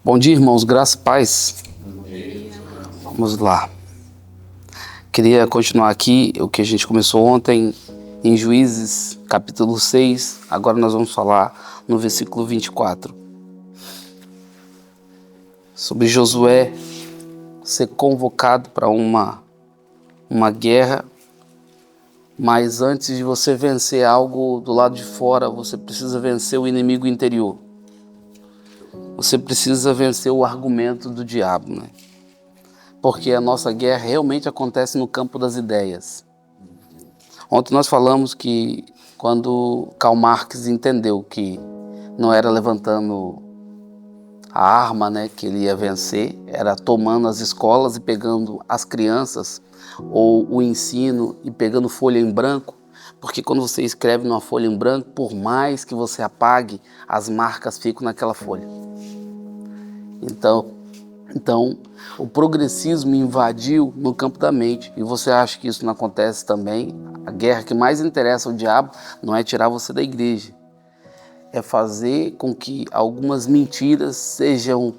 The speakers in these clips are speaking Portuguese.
Bom dia, irmãos, graça e paz. Vamos lá. Queria continuar aqui o que a gente começou ontem em Juízes, capítulo 6. Agora nós vamos falar no versículo 24. Sobre Josué ser convocado para uma guerra, mas antes de você vencer algo do lado de fora, você precisa vencer o inimigo interior. Você precisa vencer o argumento do diabo, né? Porque a nossa guerra realmente acontece no campo das ideias. Ontem nós falamos que quando Karl Marx entendeu que não era levantando a arma, né, que ele ia vencer, era tomando as escolas e pegando as crianças, ou o ensino e pegando folha em branco, porque quando você escreve numa folha em branco, por mais que você apague, as marcas ficam naquela folha. Então, o progressismo invadiu no campo da mente, e você acha que isso não acontece também? A guerra que mais interessa ao diabo não é tirar você da igreja, é fazer com que algumas mentiras sejam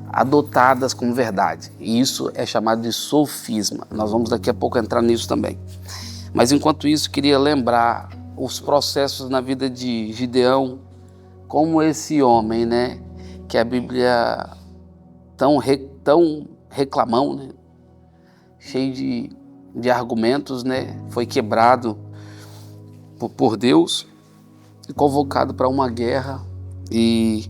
adotadas como verdade. E isso é chamado de sofisma. Nós vamos daqui a pouco entrar nisso também. Mas enquanto isso, queria lembrar os processos na vida de Gideão, como esse homem, né, que a Bíblia tão reclamão, né, cheio de argumentos, né, foi quebrado por Deus e convocado para uma guerra, e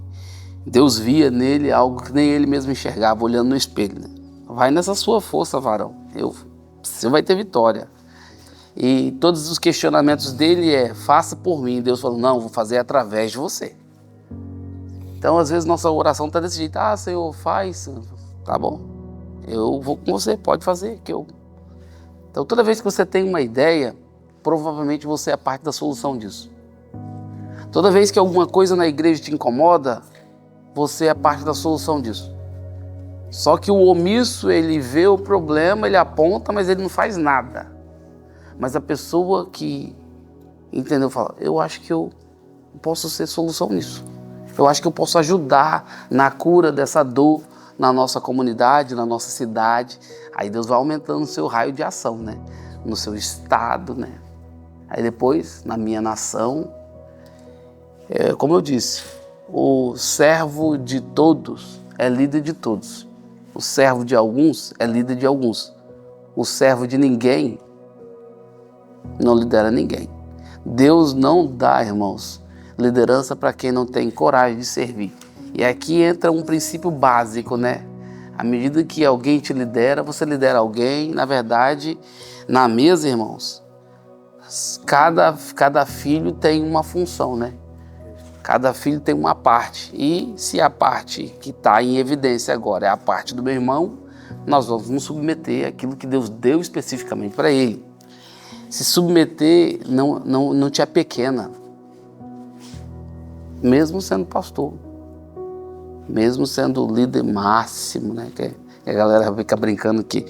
Deus via nele algo que nem ele mesmo enxergava, olhando no espelho, né? Vai nessa sua força, varão, você vai ter vitória. E todos os questionamentos dele faça por mim. Deus falou, não, vou fazer através de você. Então, às vezes, nossa oração está desse jeito. Senhor, faz. Tá bom, eu vou com você, pode fazer. Então, toda vez que você tem uma ideia, provavelmente você é parte da solução disso. Toda vez que alguma coisa na igreja te incomoda, você é parte da solução disso. Só que o omisso, ele vê o problema, ele aponta, mas ele não faz nada. Mas a pessoa que entendeu, fala, eu acho que eu posso ser solução nisso. Eu acho que eu posso ajudar na cura dessa dor na nossa comunidade, na nossa cidade. Aí Deus vai aumentando o seu raio de ação, né? No seu estado, né? Aí depois, na minha nação, como eu disse, o servo de todos é líder de todos. O servo de alguns é líder de alguns. O servo de ninguém não lidera ninguém. Deus não dá, irmãos, liderança para quem não tem coragem de servir. E aqui entra um princípio básico, né? À medida que alguém te lidera, você lidera alguém. Na verdade, na mesa, irmãos, cada filho tem uma função, né? Cada filho tem uma parte. E se a parte que está em evidência agora é a parte do meu irmão, nós vamos nos submeter àquilo que Deus deu especificamente para ele. Se submeter não te apequena, mesmo sendo pastor, mesmo sendo o líder máximo, né? Que a galera fica brincando que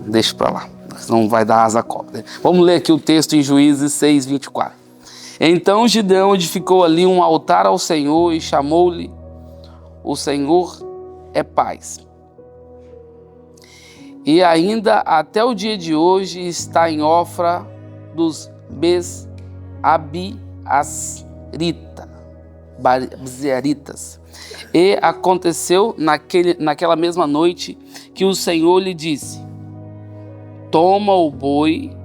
deixa para lá, não vai dar asa à cobra. Vamos ler aqui o texto em Juízes 6, 24. Então Gideão edificou ali um altar ao Senhor e chamou-lhe o Senhor é paz. E ainda até o dia de hoje está em Ofra dos Bezeritas. E aconteceu naquela mesma noite que o Senhor lhe disse, toma o boi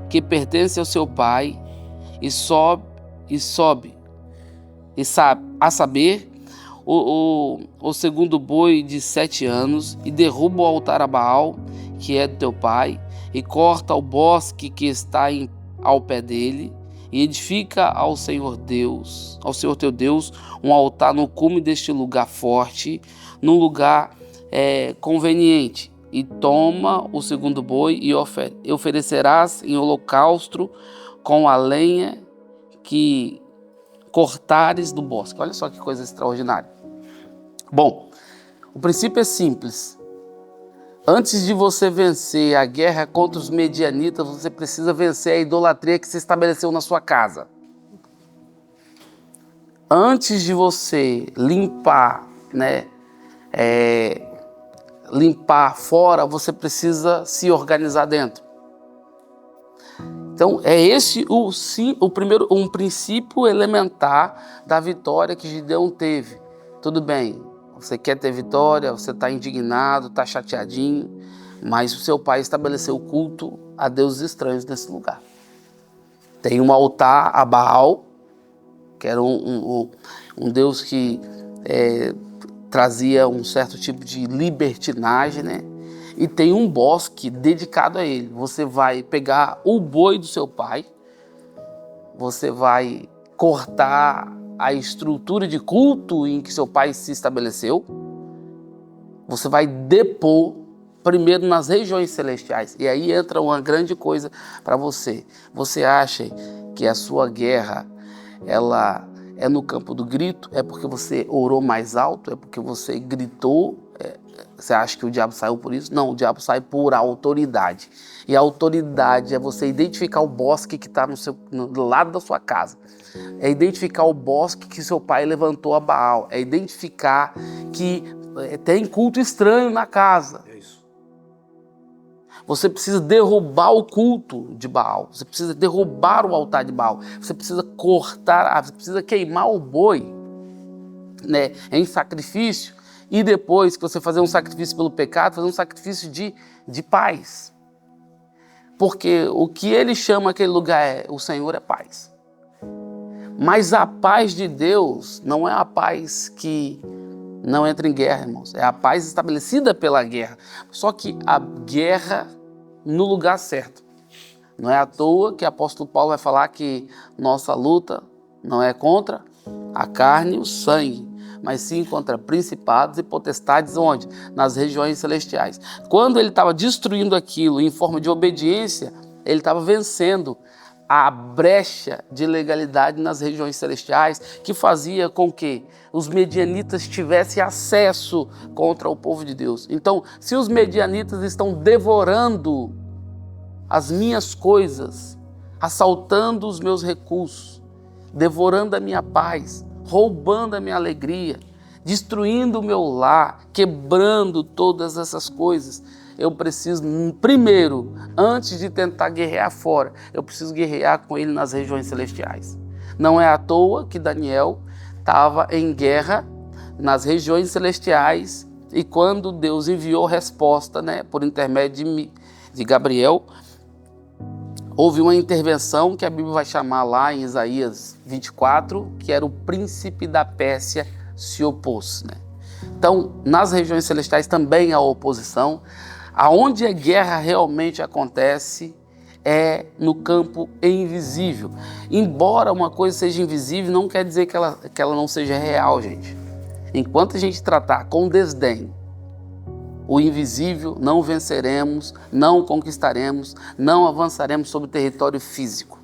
que pertence ao seu pai e a saber, o segundo boi de 7 anos, e derruba o altar a Baal, que é do teu pai, e corta o bosque que está ao pé dele, e edifica ao Senhor teu Deus, um altar no cume deste lugar forte, num lugar conveniente. E toma o segundo boi e oferecerás em holocausto com a lenha que cortares do bosque. Olha só que coisa extraordinária. Bom, o princípio é simples. Antes de você vencer a guerra contra os medianitas, você precisa vencer a idolatria que se estabeleceu na sua casa. Antes de você limpar, né, limpar fora, você precisa se organizar dentro. Então, é esse um princípio elementar da vitória que Gideão teve. Tudo bem, você quer ter vitória, você está indignado, está chateadinho, mas o seu pai estabeleceu o culto a deuses estranhos nesse lugar. Tem um altar a Baal, que era um deus que trazia um certo tipo de libertinagem, né? E tem um bosque dedicado a ele. Você vai pegar o boi do seu pai, você vai cortar a estrutura de culto em que seu pai se estabeleceu, você vai depor primeiro nas regiões celestiais. E aí entra uma grande coisa para você. Você acha que a sua guerra, ela é no campo do grito? É porque você orou mais alto? É porque você gritou? Você acha que o diabo saiu por isso? Não, o diabo sai por autoridade. E a autoridade é você identificar o bosque que está do lado da sua casa. É identificar o bosque que seu pai levantou a Baal. É identificar que tem culto estranho na casa. É isso. Você precisa derrubar o culto de Baal. Você precisa derrubar o altar de Baal. Você precisa cortar, você precisa queimar o boi, né, em sacrifício. E depois que você fazer um sacrifício pelo pecado, fazer um sacrifício de paz. Porque o que ele chama aquele lugar o Senhor é paz. Mas a paz de Deus não é a paz que não entra em guerra, irmãos. É a paz estabelecida pela guerra. Só que a guerra no lugar certo. Não é à toa que o apóstolo Paulo vai falar que nossa luta não é contra a carne e o sangue, mas sim contra principados e potestades, onde? Nas regiões celestiais. Quando ele estava destruindo aquilo em forma de obediência, ele estava vencendo a brecha de legalidade nas regiões celestiais, que fazia com que os medianitas tivessem acesso contra o povo de Deus. Então, se os medianitas estão devorando as minhas coisas, assaltando os meus recursos, devorando a minha paz, roubando a minha alegria, destruindo o meu lar, quebrando todas essas coisas, eu preciso, primeiro, antes de tentar guerrear fora, eu preciso guerrear com ele nas regiões celestiais. Não é à toa que Daniel estava em guerra nas regiões celestiais, e quando Deus enviou resposta, né, por intermédio de Gabriel, houve uma intervenção que a Bíblia vai chamar lá em Isaías 24, que era o príncipe da Pérsia se opôs, né? Então, nas regiões celestiais também há oposição. Aonde a guerra realmente acontece é no campo invisível. Embora uma coisa seja invisível, não quer dizer que ela não seja real, gente. Enquanto a gente tratar com desdém o invisível, não venceremos, não conquistaremos, não avançaremos sobre o território físico.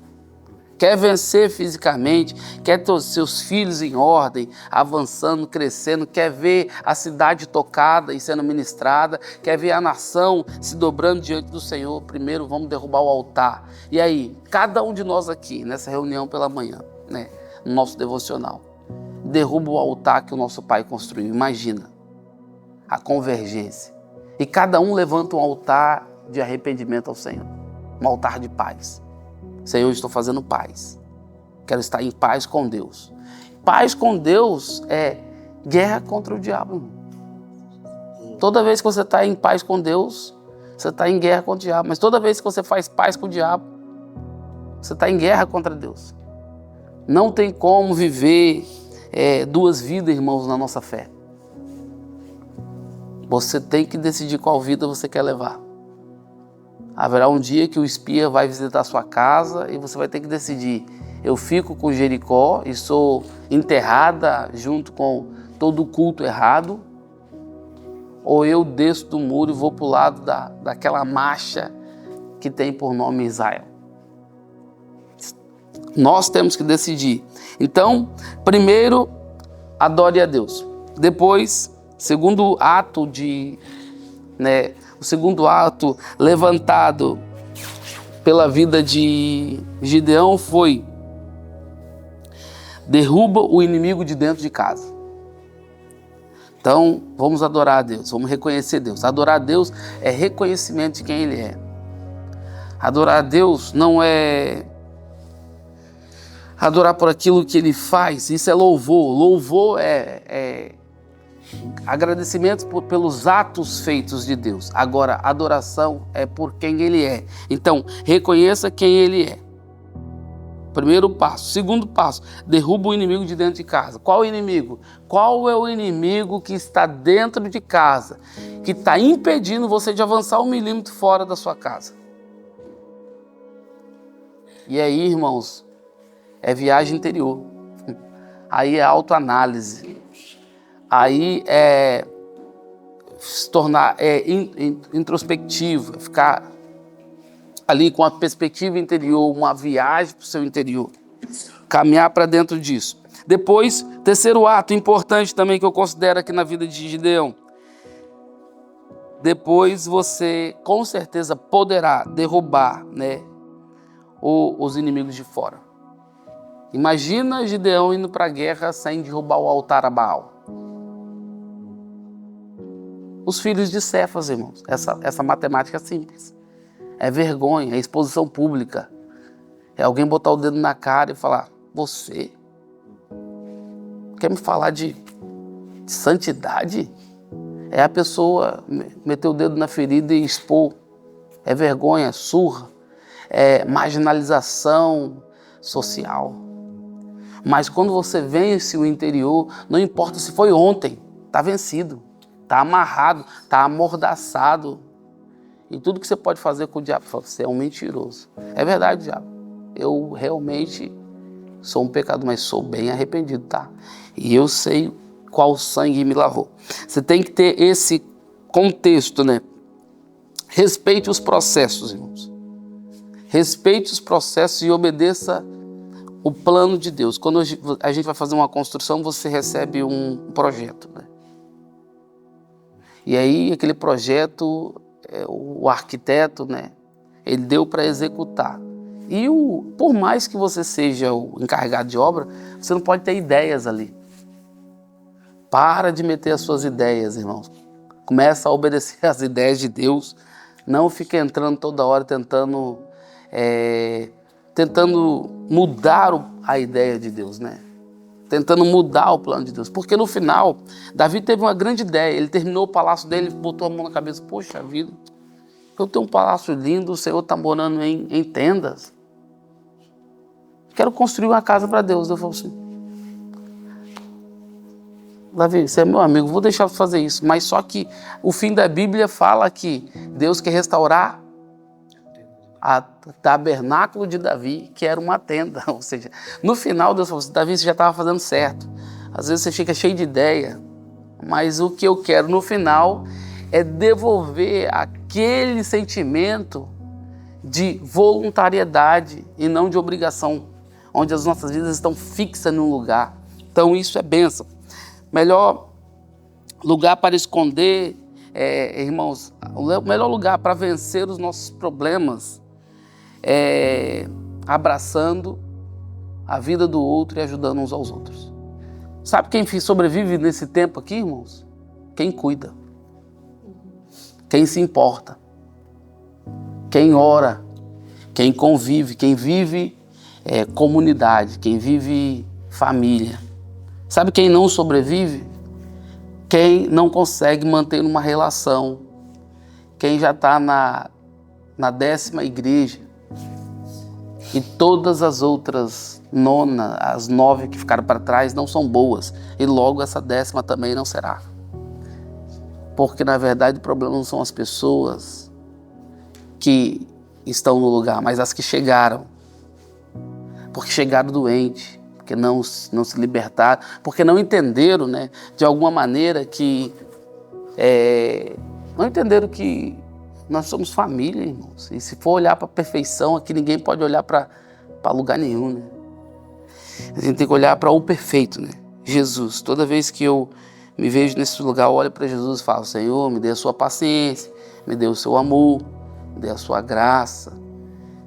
Quer vencer fisicamente, quer ter os seus filhos em ordem, avançando, crescendo, quer ver a cidade tocada e sendo ministrada, quer ver a nação se dobrando diante do Senhor, primeiro vamos derrubar o altar. E aí, cada um de nós aqui, nessa reunião pela manhã, né, no nosso devocional, derruba o altar que o nosso Pai construiu. Imagina a convergência. E cada um levanta um altar de arrependimento ao Senhor, um altar de paz. Senhor, eu estou fazendo paz. Quero estar em paz com Deus. Paz com Deus é guerra contra o diabo. Toda vez que você está em paz com Deus, você está em guerra contra o diabo. Mas toda vez que você faz paz com o diabo, você está em guerra contra Deus. Não tem como viver duas vidas, irmãos, na nossa fé. Você tem que decidir qual vida você quer levar. Haverá um dia que o espia vai visitar a sua casa e você vai ter que decidir: eu fico com Jericó e sou enterrada junto com todo o culto errado, ou eu desço do muro e vou para o lado daquela marcha que tem por nome Israel. Nós temos que decidir. Então, primeiro, adore a Deus. Depois, segundo ato o segundo ato levantado pela vida de Gideão foi: derruba o inimigo de dentro de casa. Então, vamos adorar a Deus, vamos reconhecer Deus. Adorar a Deus é reconhecimento de quem Ele é. Adorar a Deus não é adorar por aquilo que Ele faz, isso é louvor. Louvor é agradecimento pelos atos feitos de Deus. Agora, adoração é por quem Ele é. Então, reconheça quem Ele é. Primeiro passo. Segundo passo, derruba o inimigo de dentro de casa. Qual o inimigo? Qual é o inimigo que está dentro de casa, que está impedindo você de avançar 1 milímetro fora da sua casa? E aí, irmãos, é viagem interior. Aí é autoanálise. Aí é se tornar introspectivo, ficar ali com a perspectiva interior, uma viagem para o seu interior, caminhar para dentro disso. Depois, terceiro ato importante também que eu considero aqui na vida de Gideão. Depois você com certeza poderá derrubar, né, os inimigos de fora. Imagina Gideão indo para a guerra sem derrubar o altar a Baal. Os filhos de Cefas, irmãos, essa matemática simples. É vergonha, é exposição pública. É alguém botar o dedo na cara e falar, você quer me falar de santidade? É a pessoa meter o dedo na ferida e expor. É vergonha, é surra, é marginalização social. Mas quando você vence o interior, não importa se foi ontem, está vencido, está amarrado, está amordaçado. E tudo que você pode fazer com o diabo, você é um mentiroso. É verdade, diabo. Eu realmente sou um pecador, mas sou bem arrependido, tá? E eu sei qual sangue me lavou. Você tem que ter esse contexto, né? Respeite os processos, irmãos. Respeite os processos e obedeça o plano de Deus. Quando a gente vai fazer uma construção, você recebe um projeto, né? E aí, aquele projeto, o arquiteto, né, ele deu para executar. E por mais que você seja o encarregado de obra, você não pode ter ideias ali. Para de meter as suas ideias, irmãos. Começa a obedecer às ideias de Deus. Não fica entrando toda hora tentando mudar a ideia de Deus, né? Tentando mudar o plano de Deus. Porque no final, Davi teve uma grande ideia. Ele terminou o palácio dele, botou a mão na cabeça. Poxa vida, eu tenho um palácio lindo, o Senhor está morando em tendas. Quero construir uma casa para Deus. Eu falo assim, Davi, você é meu amigo, vou deixar você fazer isso. Mas só que o fim da Bíblia fala que Deus quer restaurar a tabernáculo de Davi, que era uma tenda. Ou seja, no final Deus falou assim, Davi, você já estava fazendo certo. Às vezes você fica cheio de ideia, mas o que eu quero no final é devolver aquele sentimento de voluntariedade e não de obrigação, onde as nossas vidas estão fixas num lugar. Então isso é bênção. Melhor lugar para esconder, irmãos, o melhor lugar para vencer os nossos problemas é abraçando a vida do outro e ajudando uns aos outros. Sabe quem sobrevive nesse tempo aqui, irmãos? Quem cuida, quem se importa, quem ora, quem convive, quem vive comunidade, quem vive família. Sabe quem não sobrevive? Quem não consegue manter uma relação, quem já está na 10ª igreja, e todas as outras as 9 que ficaram para trás não são boas, e logo essa 10ª também não será. Porque na verdade o problema não são as pessoas que estão no lugar, mas as que chegaram, porque chegaram doentes, porque não se libertaram, porque não entenderam, né, de alguma maneira que não entenderam que nós somos família, irmãos. E se for olhar para a perfeição, aqui ninguém pode olhar para lugar nenhum, né? A gente tem que olhar para o perfeito, né? Jesus. Toda vez que eu me vejo nesse lugar, eu olho para Jesus e falo, Senhor, me dê a sua paciência, me dê o seu amor, me dê a sua graça.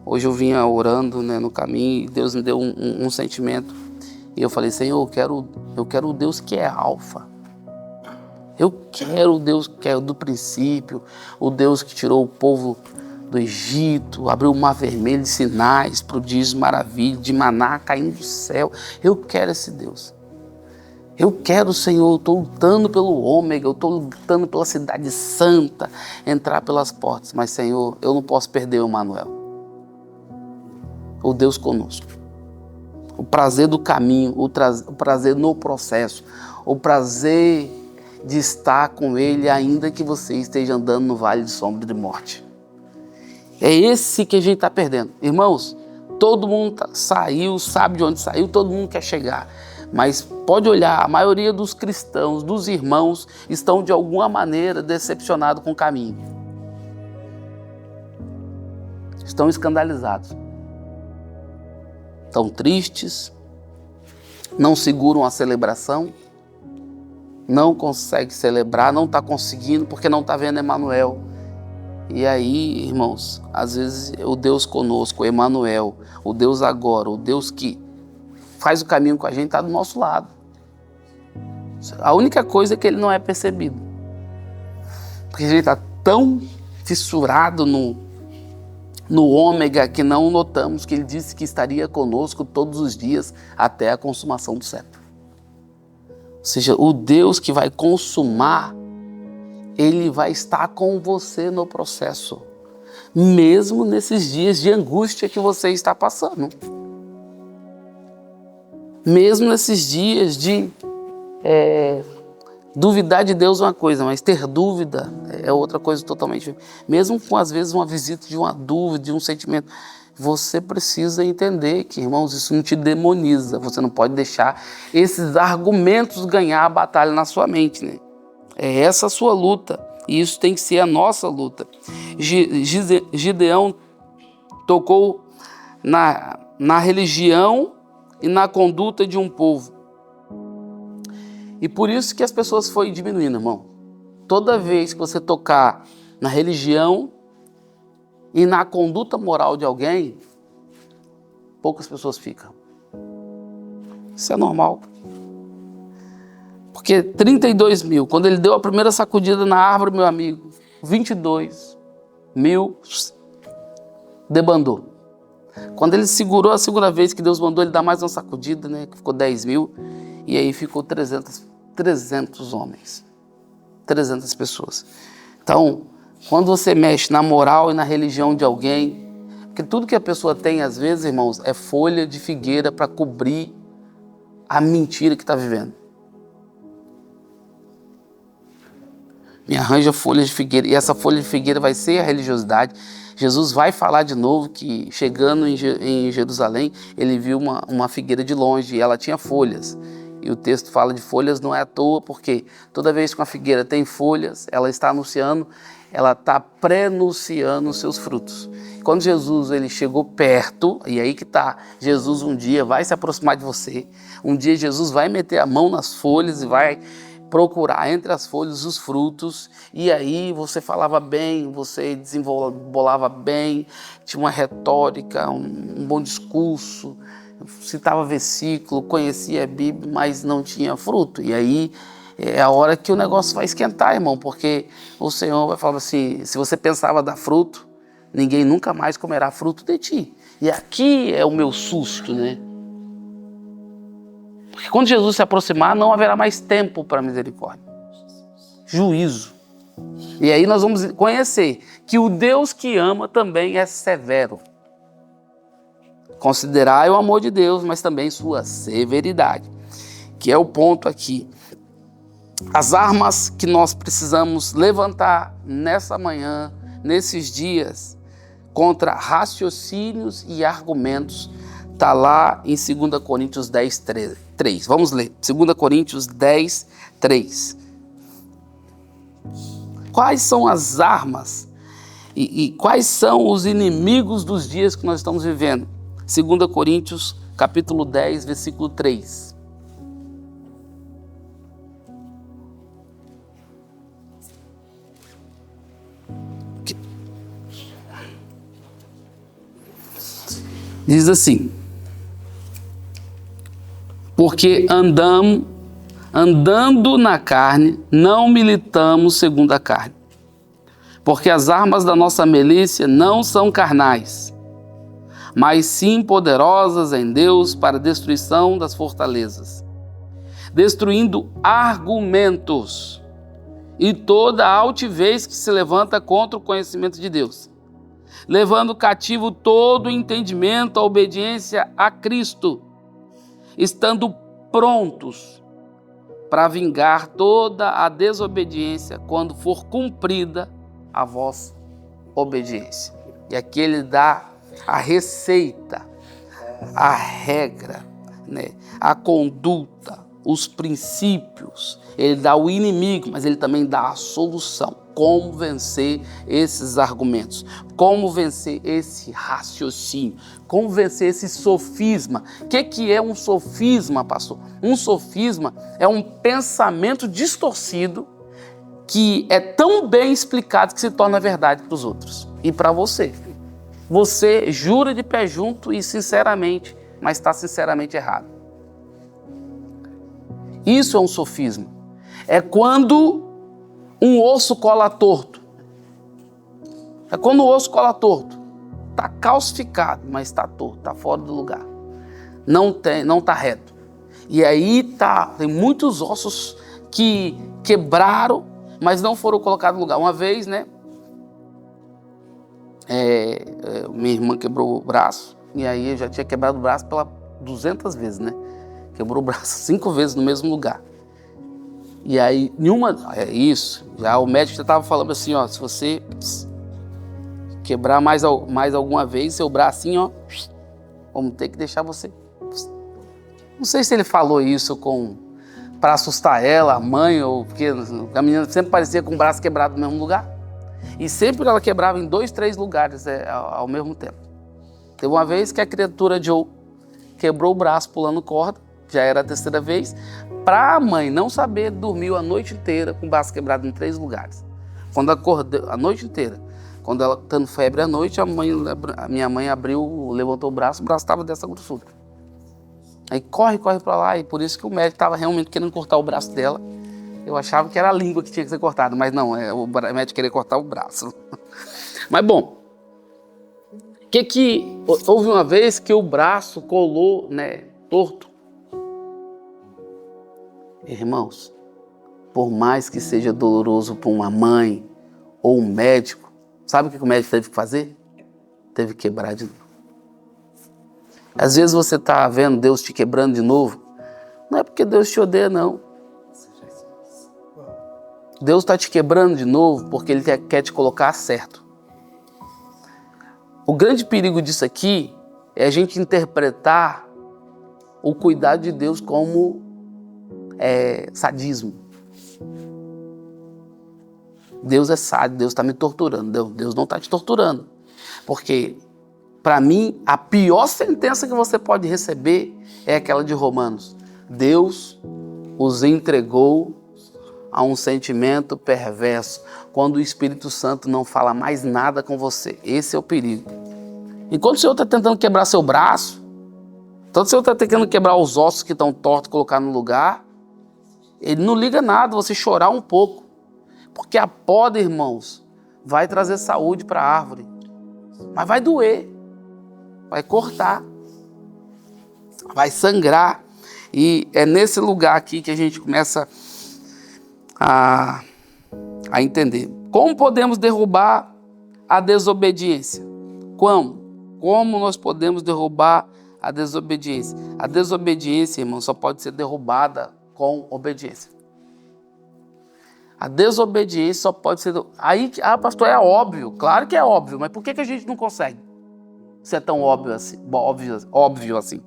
Hoje eu vinha orando, né, no caminho e Deus me deu um sentimento. E eu falei, Senhor, eu quero o Deus que é alfa. Eu quero o Deus que é do princípio, o Deus que tirou o povo do Egito, abriu o mar vermelho de sinais, prodígios, maravilhas, de maná caindo do céu. Eu quero esse Deus. Eu quero, Senhor, eu estou lutando pelo ômega, eu estou lutando pela cidade santa, entrar pelas portas. Mas, Senhor, eu não posso perder o Emanuel, o Deus conosco. O prazer do caminho, o prazer no processo, o prazer de estar com Ele, ainda que você esteja andando no vale de sombra de morte. É esse que a gente está perdendo. Irmãos, todo mundo saiu, sabe de onde saiu, todo mundo quer chegar. Mas pode olhar, a maioria dos cristãos, dos irmãos, estão de alguma maneira decepcionados com o caminho. Estão escandalizados. Estão tristes, não seguram a celebração, não conseguem celebrar, não está conseguindo porque não está vendo Emanuel. E aí, irmãos, às vezes o Deus conosco, o Emanuel, o Deus agora, o Deus que faz o caminho com a gente está do nosso lado. A única coisa é que ele não é percebido. Porque a gente está tão fissurado no ômega que não notamos que ele disse que estaria conosco todos os dias até a consumação do século. Ou seja, o Deus que vai consumar, Ele vai estar com você no processo, mesmo nesses dias de angústia que você está passando. Mesmo nesses dias de duvidar de Deus é uma coisa, mas ter dúvida é outra coisa totalmente diferente. Mesmo com, às vezes, uma visita de uma dúvida, de um sentimento, você precisa entender que, irmãos, isso não te demoniza. Você não pode deixar esses argumentos ganhar a batalha na sua mente, né? É essa a sua luta, e isso tem que ser a nossa luta. Gideão tocou na religião e na conduta de um povo. E por isso que as pessoas foram diminuindo, irmão. Toda vez que você tocar na religião e na conduta moral de alguém, poucas pessoas ficam. Isso é normal. Porque 32 mil, quando ele deu a primeira sacudida na árvore, meu amigo, 22 mil debandou. Quando ele segurou a segunda vez que Deus mandou ele dar mais uma sacudida, né, que ficou 10 mil, e aí ficou 300 homens, 300 pessoas. Então, quando você mexe na moral e na religião de alguém, porque tudo que a pessoa tem, às vezes, irmãos, é folha de figueira para cobrir a mentira que está vivendo. Me arranja folha de figueira, e essa folha de figueira vai ser a religiosidade. Jesus vai falar de novo que, chegando em Jerusalém, ele viu uma figueira de longe e ela tinha folhas. E o texto fala de folhas não é à toa, porque toda vez que uma figueira tem folhas, ela está anunciando, ela está prenunciando os seus frutos. Quando Jesus ele chegou perto, e aí que está, Jesus um dia vai se aproximar de você, um dia Jesus vai meter a mão nas folhas e vai procurar entre as folhas os frutos, e aí você falava bem, você desenvolava bem, tinha uma retórica, um bom discurso, citava versículo, conhecia a Bíblia, mas não tinha fruto. E aí é a hora que o negócio vai esquentar, irmão, porque o Senhor vai falar assim, se você pensava dar fruto, ninguém nunca mais comerá fruto de ti. E aqui é o meu susto, né? Porque quando Jesus se aproximar, não haverá mais tempo para misericórdia. Juízo. E aí nós vamos conhecer que o Deus que ama também é severo. Considerai o amor de Deus, mas também sua severidade, que é o ponto aqui. As armas que nós precisamos levantar nessa manhã, nesses dias, contra raciocínios e argumentos, está lá em 2 Coríntios 10, 3. Vamos ler. 2 Coríntios 10, 3. Quais são as armas e quais são os inimigos dos dias que nós estamos vivendo? 2 Coríntios, capítulo 10, versículo 3. Diz assim: porque andando na carne, não militamos segundo a carne. Porque as armas da nossa milícia não são carnais, mas sim poderosas em Deus para a destruição das fortalezas, destruindo argumentos e toda a altivez que se levanta contra o conhecimento de Deus, levando cativo todo o entendimento à obediência a Cristo, estando prontos para vingar toda a desobediência quando for cumprida a vossa obediência. E aqui ele dá a receita, a regra, né? A conduta, os princípios. Ele dá o inimigo, mas ele também dá a solução. Como vencer esses argumentos, como vencer esse raciocínio, como vencer esse sofisma. O que é um sofisma, pastor? Um sofisma é um pensamento distorcido que é tão bem explicado que se torna verdade para os outros e para você. Você jura de pé junto e sinceramente, mas está sinceramente errado. Isso é um sofisma. É quando um osso cola torto. É quando o osso cola torto. Está calcificado, mas está torto, está fora do lugar. Não está reto. E aí tem muitos ossos que quebraram, mas não foram colocados no lugar. Uma vez, né? Minha irmã quebrou o braço, e aí eu já tinha quebrado o braço pela 200 vezes, né? Quebrou o braço 5 vezes no mesmo lugar. E aí, já o médico já estava falando assim, ó, se você quebrar mais alguma vez, seu bracinho, ó, vamos ter que deixar você. Não sei se ele falou isso para assustar ela, a mãe, ou porque a menina sempre parecia com o braço quebrado no mesmo lugar. E sempre ela quebrava em 2, 3 lugares ao mesmo tempo. Teve uma vez que a criatura Joe quebrou o braço pulando corda, já era a 3ª vez, para a mãe não saber, dormiu a noite inteira com o braço quebrado em 3 lugares. Quando acordou, a noite inteira, quando ela estando febre à noite, a minha mãe levantou o braço estava dessa grossura. Aí corre para lá, e por isso que o médico estava realmente querendo cortar o braço dela. Eu achava que era a língua que tinha que ser cortada, mas não, o médico queria cortar o braço. Mas bom, houve uma vez que o braço colou, né, torto. Irmãos, por mais que seja doloroso para uma mãe ou um médico, sabe o que o médico teve que fazer? Teve que quebrar de novo. Às vezes você está vendo Deus te quebrando de novo, não é porque Deus te odeia, não. Deus está te quebrando de novo porque Ele quer te colocar certo. O grande perigo disso aqui é a gente interpretar o cuidado de Deus como sadismo. Deus é sádico, Deus está me torturando. Deus não está te torturando. Porque, para mim, a pior sentença que você pode receber é aquela de Romanos. Deus os entregou a um sentimento perverso, quando o Espírito Santo não fala mais nada com você. Esse é o perigo. Enquanto o Senhor está tentando quebrar seu braço, enquanto o Senhor está tentando quebrar os ossos que estão tortos, colocar no lugar, Ele não liga nada, você chorar um pouco. Porque a poda, irmãos, vai trazer saúde para a árvore. Mas vai doer, vai cortar, vai sangrar. E é nesse lugar aqui que a gente começa a entender. Como podemos derrubar a desobediência? Como nós podemos derrubar a desobediência? A desobediência, irmão, só pode ser derrubada com obediência. A desobediência só pode ser... pastor, é óbvio. Claro que é óbvio, mas por que a gente não consegue? Se é tão óbvio assim.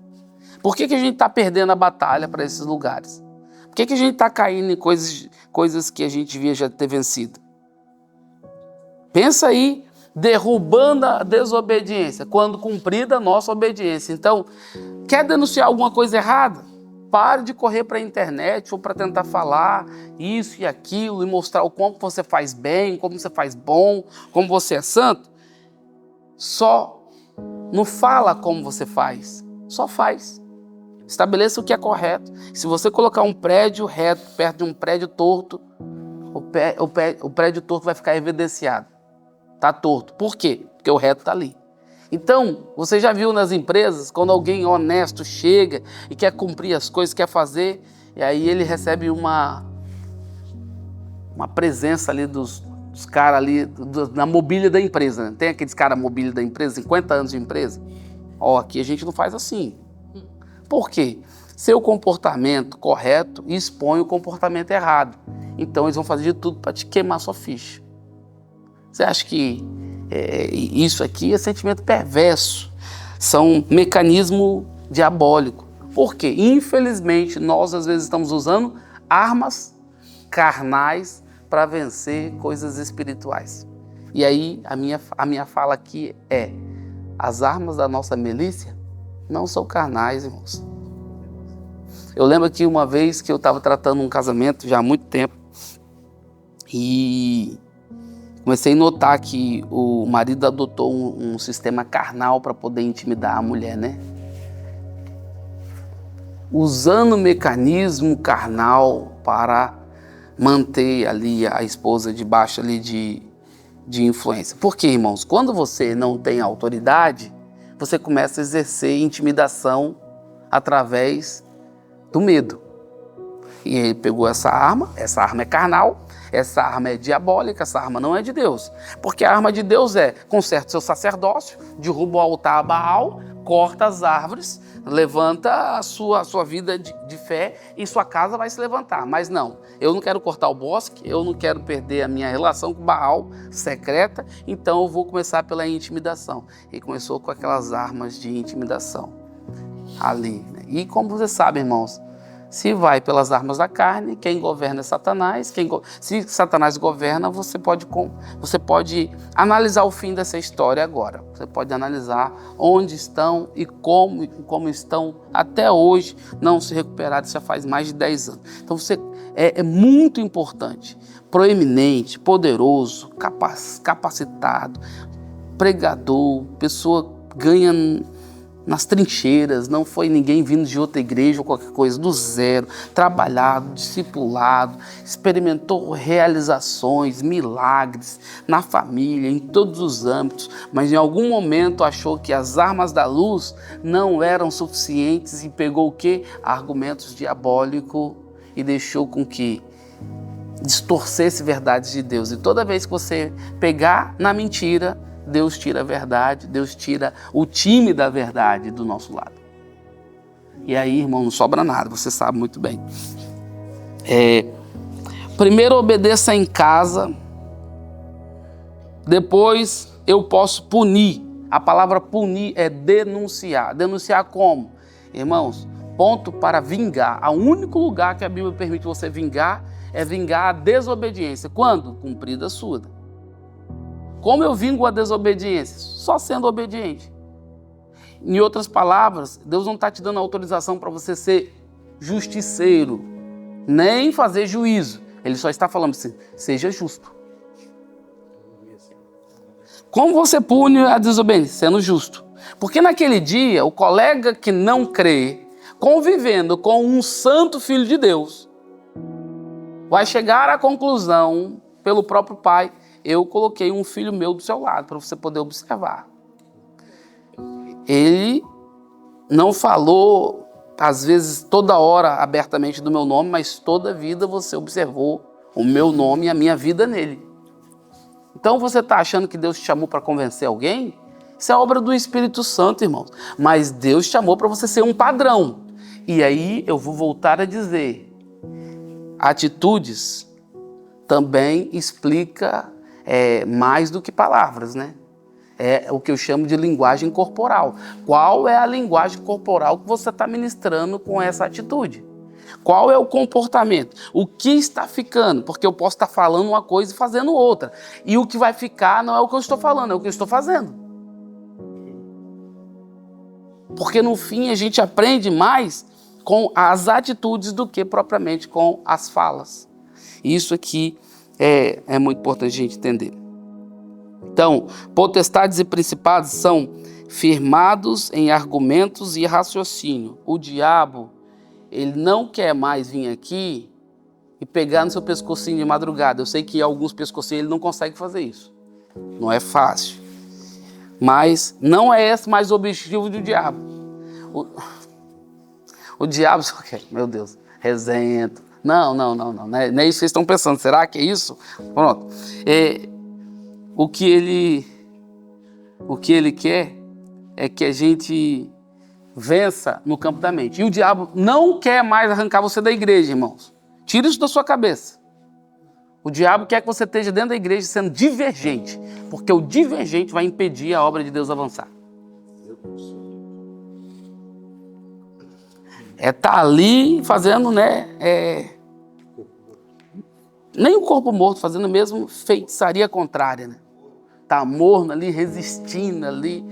Por que a gente está perdendo a batalha para esses lugares? Por que a gente está caindo em coisas que a gente devia já ter vencido? Pensa aí, derrubando a desobediência, quando cumprida a nossa obediência. Então, quer denunciar alguma coisa errada? Pare de correr para a internet ou para tentar falar isso e aquilo e mostrar o como você faz bem, como você faz bom, como você é santo. Só não fala como você faz, só faz. Estabeleça o que é correto. Se você colocar um prédio reto perto de um prédio torto, o prédio torto vai ficar evidenciado. Está torto. Por quê? Porque o reto está ali. Então, você já viu nas empresas, quando alguém honesto chega e quer cumprir as coisas, quer fazer, e aí ele recebe uma presença ali dos caras ali, na mobília da empresa. Né? Tem aqueles caras mobília da empresa, 50 anos de empresa. Aqui a gente não faz assim. Por quê? Seu comportamento correto expõe o comportamento errado. Então eles vão fazer de tudo para te queimar sua ficha. Você acha que isso aqui é sentimento perverso? São mecanismo diabólico. Por quê? Infelizmente, nós às vezes estamos usando armas carnais para vencer coisas espirituais. E aí a minha fala aqui é: as armas da nossa milícia não são carnais, irmãos. Eu lembro que uma vez que eu estava tratando um casamento já há muito tempo e comecei a notar que o marido adotou um sistema carnal para poder intimidar a mulher, né? Usando o mecanismo carnal para manter ali a esposa debaixo ali de influência. Por quê, irmãos? Quando você não tem autoridade, você começa a exercer intimidação através do medo. E ele pegou essa arma é carnal, essa arma é diabólica, essa arma não é de Deus. Porque a arma de Deus conserta seu sacerdócio, derruba o altar a Baal, corta as árvores, levanta a sua vida de fé e sua casa vai se levantar. Mas não, eu não quero cortar o bosque, eu não quero perder a minha relação com Baal secreta, então eu vou começar pela intimidação. E começou com aquelas armas de intimidação ali. Né? E como você sabe, irmãos, se vai pelas armas da carne, quem governa é Satanás. Se Satanás governa, você pode analisar o fim dessa história agora. Você pode analisar onde estão e como estão até hoje, não se recuperados, já faz mais de 10 anos. Então é muito importante, proeminente, poderoso, capacitado, pregador, pessoa ganha nas trincheiras, não foi ninguém vindo de outra igreja ou qualquer coisa, do zero, trabalhado, discipulado, experimentou realizações, milagres na família, em todos os âmbitos, mas em algum momento achou que as armas da luz não eram suficientes e pegou o quê? Argumentos diabólicos e deixou com que distorcesse verdades de Deus. E toda vez que você pegar na mentira, Deus tira a verdade, Deus tira o time da verdade do nosso lado. E aí, irmão, não sobra nada, você sabe muito bem. Primeiro obedeça em casa, depois eu posso punir. A palavra punir é denunciar. Denunciar como? Irmãos, ponto para vingar. O único lugar que a Bíblia permite você vingar é vingar a desobediência. Quando? Cumprida a surda. Como eu vingo a desobediência? Só sendo obediente. Em outras palavras, Deus não está te dando autorização para você ser justiceiro, nem fazer juízo. Ele só está falando assim, seja justo. Como você pune a desobediência? Sendo justo. Porque naquele dia, o colega que não crê, convivendo com um santo filho de Deus, vai chegar à conclusão, pelo próprio pai, eu coloquei um filho meu do seu lado, para você poder observar. Ele não falou, às vezes, toda hora abertamente do meu nome, mas toda vida você observou o meu nome e a minha vida nele. Então você está achando que Deus te chamou para convencer alguém? Isso é obra do Espírito Santo, irmãos. Mas Deus te chamou para você ser um padrão. E aí eu vou voltar a dizer, atitudes também explica mais do que palavras, né? É o que eu chamo de linguagem corporal. Qual é a linguagem corporal que você está ministrando com essa atitude? Qual é o comportamento? O que está ficando? Porque eu posso estar falando uma coisa e fazendo outra. E o que vai ficar não é o que eu estou falando, é o que eu estou fazendo. Porque no fim a gente aprende mais com as atitudes do que propriamente com as falas. Isso aqui é muito importante a gente entender. Então, potestades e principados são firmados em argumentos e raciocínio. O diabo, ele não quer mais vir aqui e pegar no seu pescocinho de madrugada. Eu sei que alguns pescocinhos ele não consegue fazer isso. Não é fácil. Mas não é esse mais o objetivo do diabo. O diabo só quer, meu Deus, resento. Não é isso que vocês estão pensando. Será que é isso? Pronto. O que ele quer é que a gente vença no campo da mente. E o diabo não quer mais arrancar você da igreja, irmãos. Tira isso da sua cabeça. O diabo quer que você esteja dentro da igreja sendo divergente, porque o divergente vai impedir a obra de Deus avançar. Tá ali fazendo, nem o corpo morto, fazendo mesmo feitiçaria contrária, né? Tá morno ali, resistindo ali,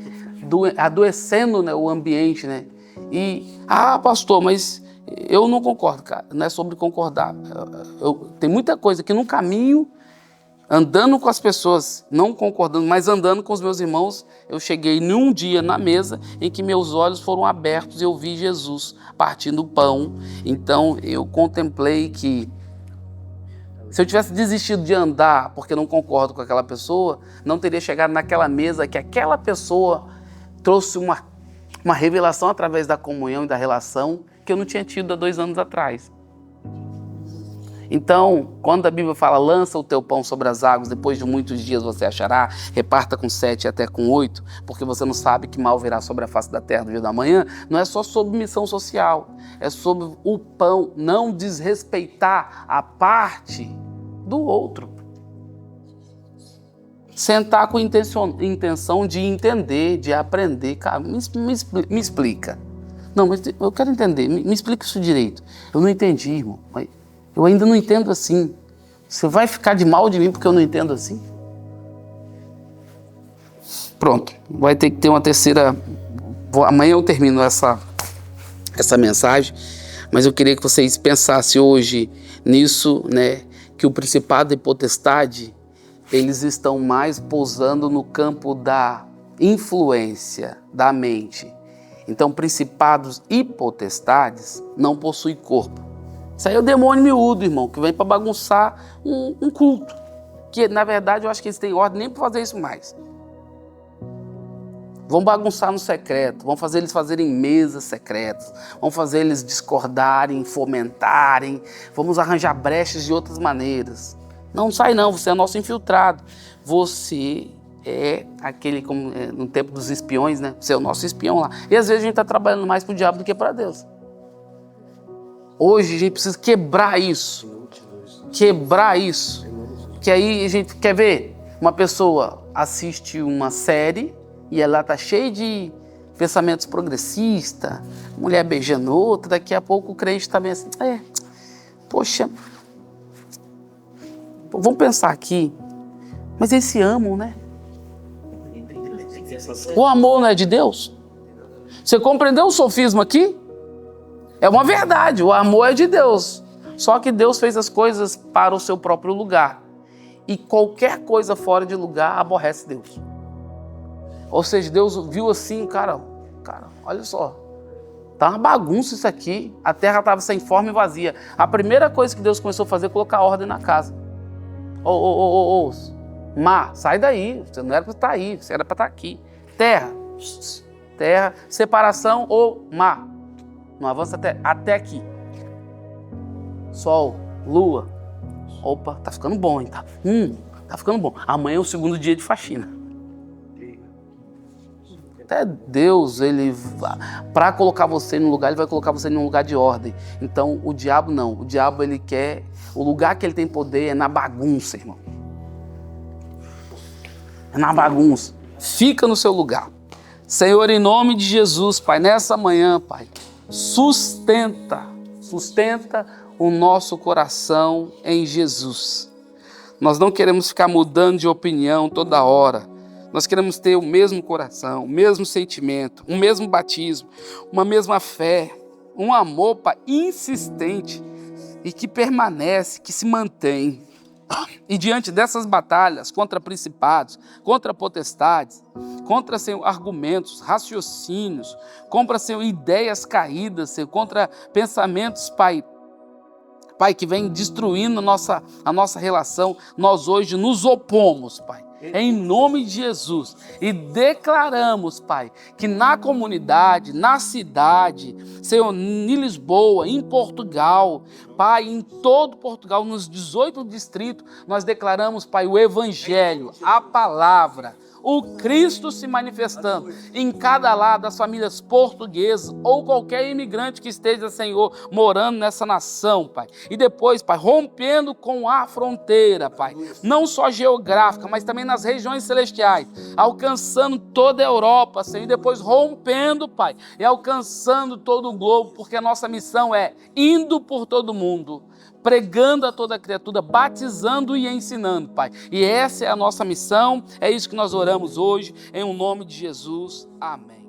adoecendo, né, o ambiente, né? Pastor, mas eu não concordo, cara. Não é sobre concordar. Tem muita coisa que no caminho, andando com as pessoas, não concordando, mas andando com os meus irmãos, eu cheguei num dia na mesa em que meus olhos foram abertos e eu vi Jesus partindo o pão. Então eu contemplei que se eu tivesse desistido de andar porque não concordo com aquela pessoa, não teria chegado naquela mesa que aquela pessoa trouxe uma revelação através da comunhão e da relação que eu não tinha tido há 2 anos atrás. Então, quando a Bíblia fala, lança o teu pão sobre as águas, depois de muitos dias você achará, reparta com 7 até com 8, porque você não sabe que mal virá sobre a face da terra no dia da manhã, não é só sobre missão social, é sobre o pão, não desrespeitar a parte do outro. Sentar com intenção de entender, de aprender. Cara, me explica. Não, mas eu quero entender, me explica isso direito. Eu não entendi, irmão. Eu ainda não entendo assim. Você vai ficar de mal de mim porque eu não entendo assim? Pronto, vai ter que ter uma terceira... Amanhã eu termino essa mensagem, mas eu queria que vocês pensassem hoje nisso, né? Que o principado e potestade, eles estão mais pousando no campo da influência da mente. Então, principados e potestades não possuem corpo. Isso aí é o demônio miúdo, irmão, que vem para bagunçar um culto. Que, na verdade, eu acho que eles têm ordem nem para fazer isso mais. Vão bagunçar no secreto, vão fazer eles fazerem mesas secretas, vão fazer eles discordarem, fomentarem, vamos arranjar brechas de outras maneiras. Não sai não, você é nosso infiltrado. Você é aquele, como no tempo dos espiões, né? Você é o nosso espião lá. E às vezes a gente está trabalhando mais para o diabo do que para Deus. Hoje a gente precisa quebrar isso. Quebrar isso. Que aí a gente quer ver uma pessoa assiste uma série e ela está cheia de pensamentos progressistas, mulher beijando outra, daqui a pouco o crente está bem assim, poxa, vamos pensar aqui, mas eles se amam, né? O amor não é de Deus? Você compreendeu o sofisma aqui? É uma verdade, o amor é de Deus. Só que Deus fez as coisas para o seu próprio lugar. E qualquer coisa fora de lugar aborrece Deus. Ou seja, Deus viu assim, cara, olha só. Tá uma bagunça isso aqui. A terra estava sem forma e vazia. A primeira coisa que Deus começou a fazer é colocar ordem na casa. Mar, sai daí. Você não era para estar aí, você era para estar aqui. Terra, separação ou mar. Não avança até aqui. Sol, lua. Opa, tá ficando bom, hein? Tá ficando bom. Amanhã é o segundo dia de faxina. Até Deus, ele, para colocar você num lugar, ele vai colocar você num lugar de ordem. Então, o diabo não. O diabo, ele quer... O lugar que ele tem poder é na bagunça, irmão. É na bagunça. Fica no seu lugar. Senhor, em nome de Jesus, Pai, nessa manhã, Pai, sustenta o nosso coração em Jesus. Nós não queremos ficar mudando de opinião toda hora. Nós queremos ter o mesmo coração, o mesmo sentimento, o mesmo batismo, uma mesma fé, um amor, Pai, insistente e que permanece, que se mantém. E diante dessas batalhas contra principados, contra potestades, contra, Senhor, argumentos, raciocínios, contra, Senhor, ideias caídas, Senhor, contra pensamentos, Pai, que vem destruindo a nossa relação, nós hoje nos opomos, Pai, em nome de Jesus, e declaramos, Pai, que na comunidade, na cidade, Senhor, em Lisboa, em Portugal, Pai, em todo Portugal, nos 18 distritos, nós declaramos, Pai, o Evangelho, a palavra, o Cristo se manifestando em cada lado das famílias portuguesas ou qualquer imigrante que esteja, Senhor, morando nessa nação, Pai. E depois, Pai, rompendo com a fronteira, Pai, não só geográfica, mas também nas regiões celestiais, alcançando toda a Europa, Senhor, e depois rompendo, Pai, e alcançando todo o globo, porque a nossa missão é indo por todo mundo, pregando a toda criatura, batizando e ensinando, Pai. E essa é a nossa missão, é isso que nós oramos hoje, em nome de Jesus. Amém.